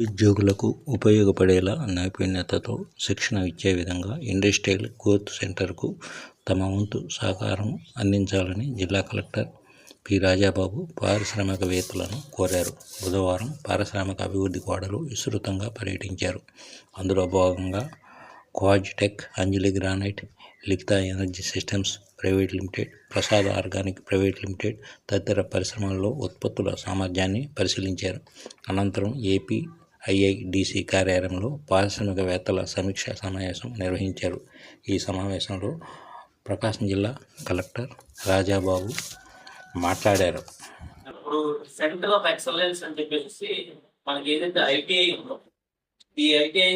ఉద్యోగులకు ఉపయోగపడేలా నైపుణ్యతతో శిక్షణ ఇచ్చే విధంగా ఇండస్ట్రియల్ గ్రోత్ సెంటర్కు తమ వంతు సహకారం అందించాలని జిల్లా కలెక్టర్ పి. రాజాబాబు పారిశ్రామికవేత్తలను కోరారు. బుధవారం పారిశ్రామిక అభివృద్ధి కోడలు విస్తృతంగా పర్యటించారు. అందులో భాగంగా క్వాజ్ tech, Anjali granite, Likhitha energy systems private limited, Prasad organic private limited తదితర పరిశ్రమల్లో ఉత్పత్తుల సామర్థ్యాన్ని పరిశీలించారు. అనంతరం ఏపీఐఐడిసి కార్యాలయంలో పారిశ్రామికవేత్తల సమీక్షా సమావేశం నిర్వహించారు. ఈ సమావేశంలో ప్రకాశం జిల్లా కలెక్టర్ రాజాబాబు మాట్లాడారు. ఇప్పుడు సెంటర్ ఆఫ్ ఎక్సలెన్స్ అని చెప్పేసి మనకి ఏదైతే ఐటీఐ ఉందో, ఈ ఐటీఐ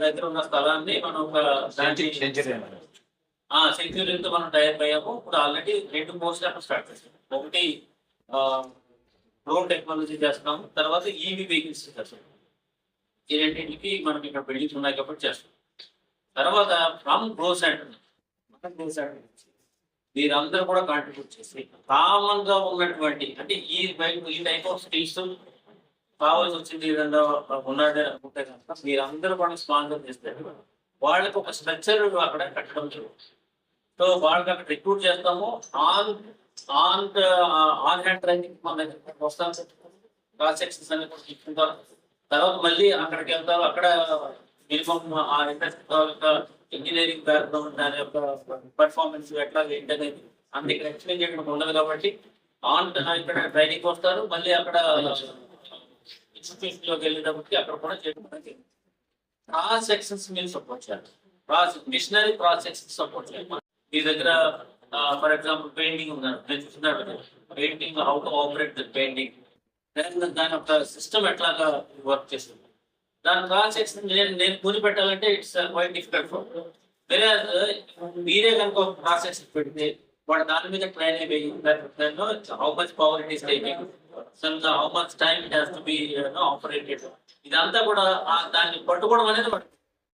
దగ్గర ఉన్న స్థలాన్ని మనం ఒక సెక్యూరిటీతో మనం టైప్ అయ్యాము. ఇప్పుడు ఆల్రెడీ 2 కోర్సులు అక్కడ స్టార్ట్ చేస్తాం. ఒకటి డ్రోన్ టెక్నాలజీ చేస్తున్నాము, తర్వాత ఈవీ వెహికల్స్ చేస్తాం. ఈ రెండింటికి మనకి ఇక్కడ బిల్డింగ్స్ ఉన్నాయి కాబట్టి చేస్తాం. తర్వాత ఫ్రమ్ గ్రో సెంటర్ మీరందరూ కూడా కాంట్రిబ్యూట్ చేసి కామన్ గా ఉన్నటువంటి అంటే ఈ టైప్ ఆఫ్ స్కిల్స్ కావాల్సి వచ్చింది ఏదన్నా ఉన్నాడే అనుకుంటే కనుక మీరందరూ కూడా స్పాన్సర్ చేస్తే వాళ్ళకి ఒక స్ట్రక్చర్ అక్కడ కట్టడం జరుగుతుంది. సో వాళ్ళకి అక్కడ రిక్రూట్ చేస్తాము. ఆన్ హ్యాండ్ ట్రైనింగ్ మన దగ్గర వస్తాం. క్లాస్ సెక్షన్స్ అనేది తీసుకుంటారు. తర్వాత మళ్ళీ అక్కడికి వెళ్తారు. అక్కడ మినిమం ఆ ఇండస్ట్రీ ఇంజనీరింగ్ బ్యాక్గ్రౌండ్ దాని యొక్క పర్ఫార్మెన్స్ ఎట్లా ఏంటనేది అంత ఇక్కడ ఎక్స్ప్లెయిన్ చేయడం ఉండదు కాబట్టి ఇక్కడ ట్రైనింగ్ వస్తారు. మళ్ళీ అక్కడ ఇన్స్టిట్యూషన్ లోకి వెళ్ళేటప్పటికి అక్కడ కూడా చేయడానికి క్రాస్ సెక్షన్స్ మీరు సపోర్ట్ చేయాలి. మిషనరీ క్రాస్ సెక్షన్స్ సపోర్ట్ చేయాలి. మీ దగ్గర ఫర్ ఎగ్జాంపుల్ పెయింటింగ్ ఉన్నారు, నేను చూసినట్టు painting how to operate the painting, దాని యొక్క సిస్టమ్ ఎట్లాగా వర్క్ చేస్తుంది, దాని క్రాస్ సెక్షన్ నేను కూలి పెట్టాలంటే ఇట్స్ క్వైట్ డిఫికల్ట్ ఫర్. వేరే మీరే కనుక ఒక క్రాస్ సెక్షన్ పెడితే వాడు దాని మీద ట్రైన్ అయిపోయి how much power it is taking, how much time it has to be operated, ఇదంతా కూడా దాన్ని పట్టుకోవడం అనేది